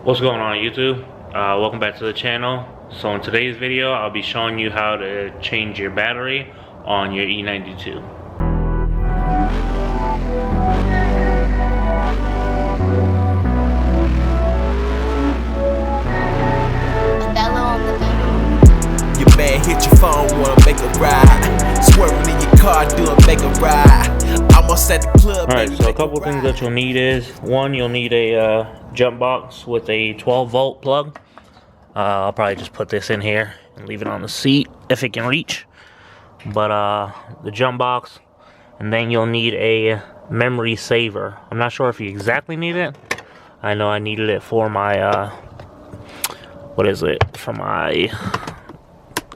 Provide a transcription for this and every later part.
What's going on YouTube? Welcome back to the channel. So in today's video I'll be showing you how to change your battery on your E92. Your man hit your phone, wanna make a ride. Swerving in your car, do a make a ride. Almost at the club. Alright, so a couple of things that you'll need is, one, you'll need a jump box with a 12 volt plug. I'll probably just put this in here and leave it on the seat if it can reach. But the jump box, and then you'll need a memory saver. I'm not sure if you exactly need it. I know I needed it for my for my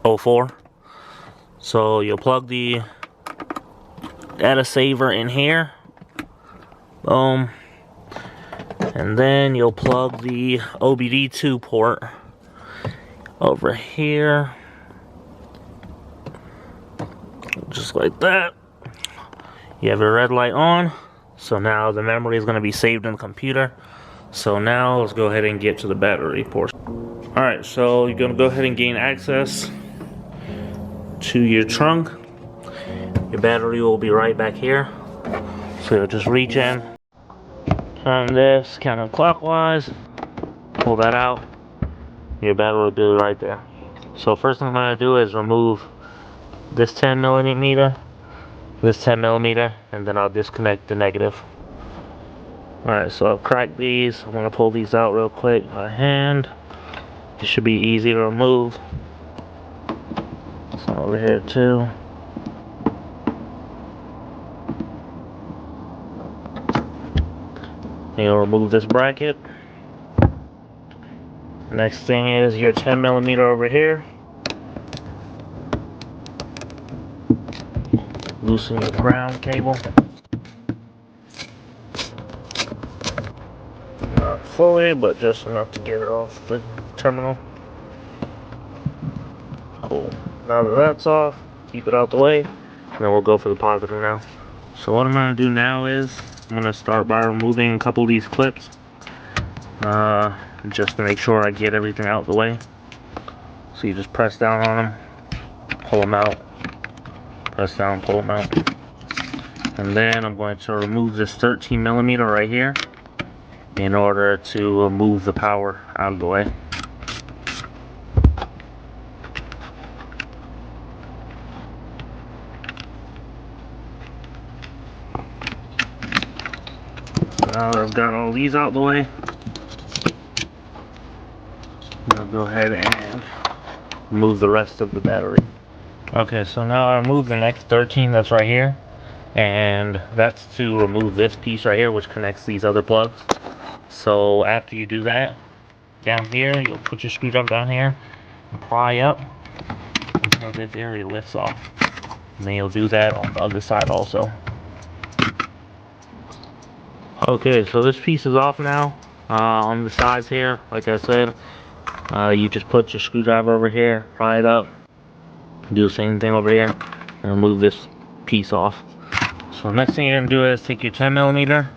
04. So you'll plug the data saver in here, boom, and then you'll plug the OBD2 port over here, just like that. You have your red light on, so now the memory is going to be saved in the computer. So now let's go ahead and get to the battery portion. Alright, so you're going to go ahead and gain access to your trunk. Your battery will be right back here. So you'll just reach in, turn this counterclockwise, pull that out. Your battery will be right there. So first thing I'm going to do is remove this 10 millimeter, this 10 millimeter, and then I'll disconnect the negative. Alright, so I've cracked these. I'm going to pull these out real quick by hand. It should be easy to remove. Some over here too. You'll remove this bracket. Next thing is your 10 millimeter over here. Loosen your ground cable. Not fully, but just enough to get it off the terminal. Cool. Now that that's off, keep it out the way, and then we'll go for the positive now. So what I'm going to do now is I'm going to start by removing a couple of these clips, just to make sure I get everything out of the way. So you just press down on them, pull them out, press down, pull them out. And then I'm going to remove this 13 millimeter right here in order to move the power out of the way. Now that I've got all these out of the way, I'll go ahead and remove the rest of the battery. Okay, so now I remove the next 13 that's right here, and that's to remove this piece right here which connects these other plugs. So after you do that, down here you'll put your screwdriver down here and pry up until this area lifts off, and then you'll do that on the other side also. Okay, so this piece is off now. On the sides here, like I said, you just put your screwdriver over here, pry it up, do the same thing over here, and remove this piece off. So next thing you're going to do is take your 10 millimeter,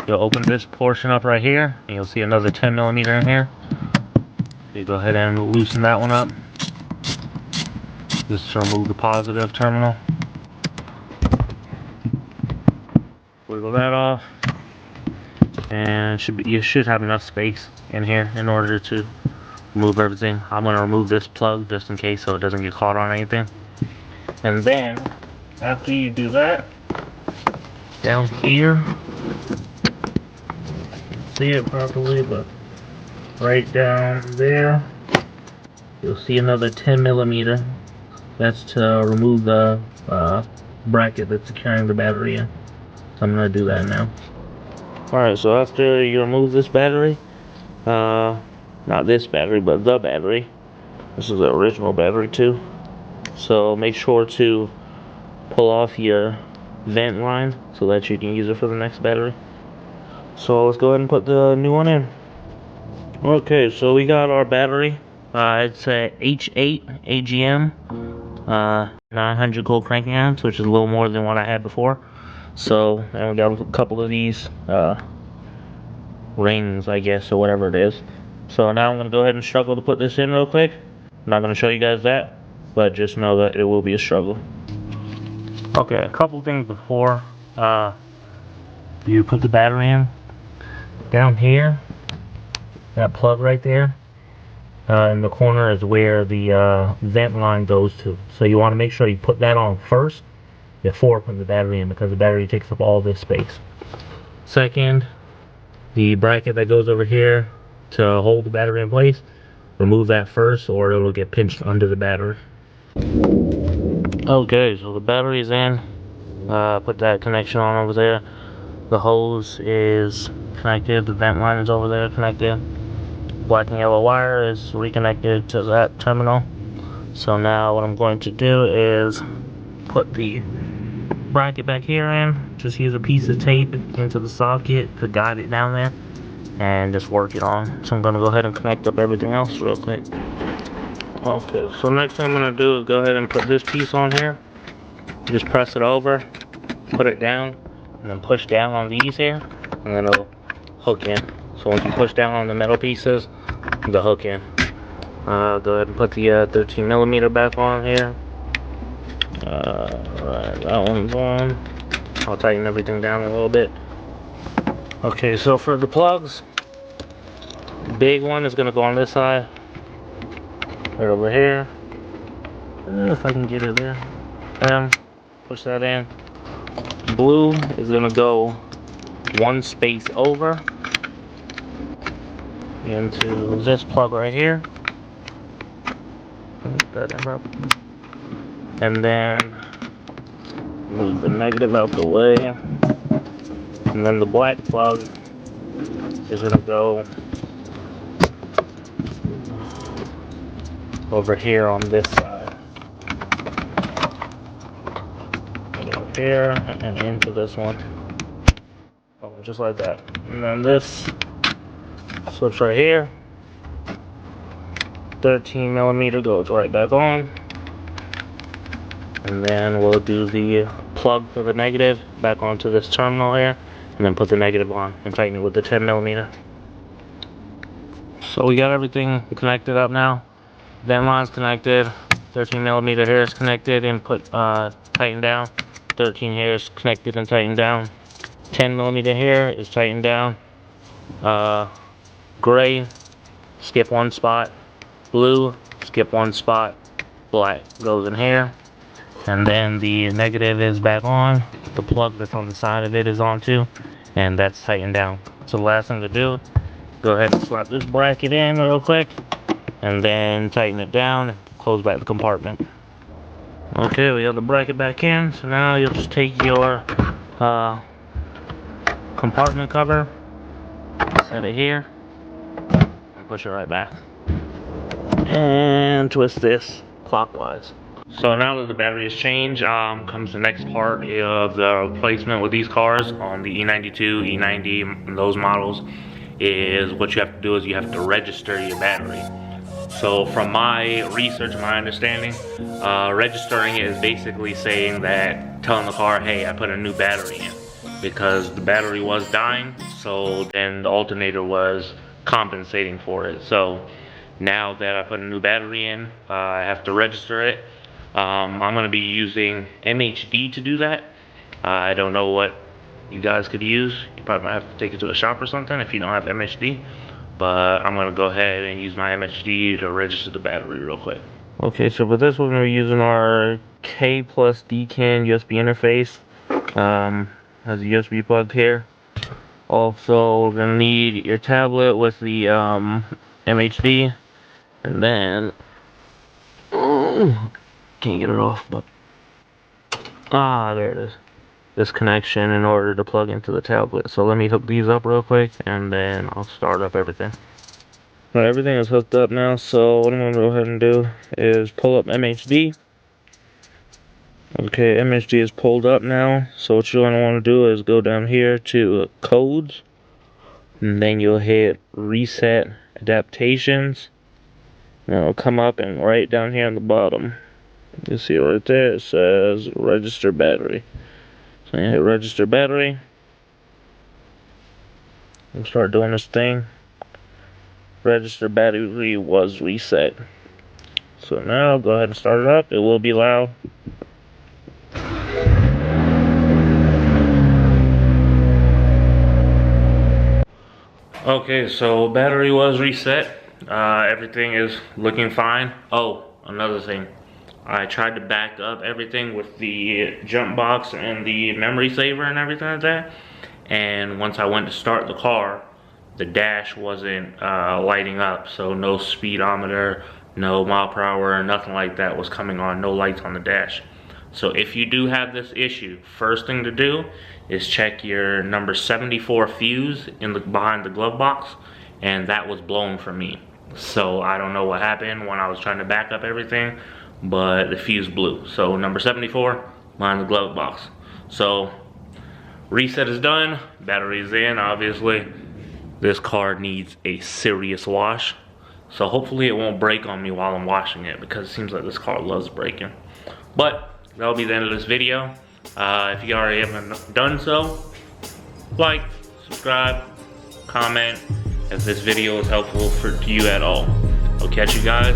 you'll open this portion up right here, and you'll see another 10 millimeter in here. You go ahead and loosen that one up, just to remove the positive terminal. Wiggle that off. And you should have enough space in here in order to remove everything. I'm going to remove this plug just in case so it doesn't get caught on anything. And then after you do that, down here, see it properly, but right down there you'll see another 10 millimeter. That's to remove the bracket that's securing the battery in. So I'm going to do that now. Alright, so after you remove this battery, not this battery, but the battery. This is the original battery too. So make sure to pull off your vent line so that you can use it for the next battery. So let's go ahead and put the new one in. Okay, so we got our battery. It's a H8 AGM, 900 gold cranking amps, which is a little more than what I had before. So, and we got a couple of these rings, I guess, or whatever it is. So now I'm gonna go ahead and struggle to put this in real quick. I'm not gonna show you guys that, but just know that it will be a struggle. Okay, a couple things before you put the battery in. Down here, that plug right there, in the corner is where the vent line goes to. So you want to make sure you put that on first before putting the battery in, because the battery takes up all this space. Second, the bracket that goes over here to hold the battery in place, remove that first or it'll get pinched under the battery. Okay, so the battery's in. Put that connection on over there. The hose is connected, the vent line is over there connected. Black and yellow wire is reconnected to that terminal. So now what I'm going to do is put the bracket back here in. Just use a piece of tape into the socket to guide it down there and just work it on. So I'm going to go ahead and connect up everything else real quick. Okay, so next thing I'm going to do is go ahead and put this piece on here. Just press it over, put it down, and then push down on these here, and then it'll hook in. So once you push down on the metal pieces, the hook in. Go ahead and put the 13mm back on here. Right, that one's on. I'll tighten everything down a little bit. Okay, so for the plugs, the big one is gonna go on this side, right over here. If I can get it there, and push that in. Blue is gonna go one space over into this plug right here. Put that in up. And then move the negative out the way. And then the black plug is gonna go over here on this side. Get over here and into this one. Oh, just like that. And then this slips right here. 13mm goes right back on. And then we'll do the plug for the negative back onto this terminal here, and then put the negative on and tighten it with the 10mm. So we got everything connected up now. Vent line's connected, 13mm here is connected and tightened down. 13 here is connected and tightened down. 10mm here is tightened down. Gray, skip one spot. Blue, skip one spot. Black goes in here. And then the negative is back on. The plug that's on the side of it is on too. And that's tightened down. So the last thing to do, go ahead and slap this bracket in real quick. And then tighten it down and close back the compartment. Okay, we got the bracket back in. So now you'll just take your compartment cover, set it here, and push it right back. And twist this clockwise. So now that the battery is changed, comes the next part of the replacement with these cars on the E92, E90, those models. Is what you have to do is you have to register your battery. So from my research, my understanding, registering it is basically saying that, telling the car, hey, I put a new battery in. Because the battery was dying, so then the alternator was compensating for it. So now that I put a new battery in, I have to register it. I'm going to be using MHD to do that. I don't know what you guys could use. You probably might have to take it to a shop or something if you don't have MHD. But I'm going to go ahead and use my MHD to register the battery real quick. Okay, so for this we're going to be using our K plus DCAN USB interface. Has a USB plug here. Also, we're going to need your tablet with the MHD. And then... can't get it off, but there it is. This connection in order to plug into the tablet. So let me hook these up real quick and then I'll start up everything. Alright, everything is hooked up now, so what I'm going to go ahead and do is pull up MHD. Okay, MHD is pulled up now, so what you're going to want to do is go down here to codes, and then you'll hit reset adaptations, and it'll come up and right down here on the bottom. You see right there, it says register battery. So you hit register battery. We'll start doing this thing. Register battery was reset. So now go ahead and start it up. It will be loud. Okay, so battery was reset. Everything is looking fine. Oh, another thing. I tried to back up everything with the jump box and the memory saver and everything like that. And once I went to start the car, the dash wasn't lighting up. So no speedometer, no mile per hour, nothing like that was coming on. No lights on the dash. So if you do have this issue, first thing to do is check your number 74 fuse in behind the glove box, and that was blown for me. So I don't know what happened when I was trying to back up everything, but the fuse blew. So number 74 behind the glove box. So reset is done, battery is in, obviously. This car needs a serious wash. So hopefully it won't break on me while I'm washing it, because it seems like this car loves breaking. But that'll be the end of this video. If you already haven't done so, like, subscribe, comment if this video is helpful to you at all. I'll catch you guys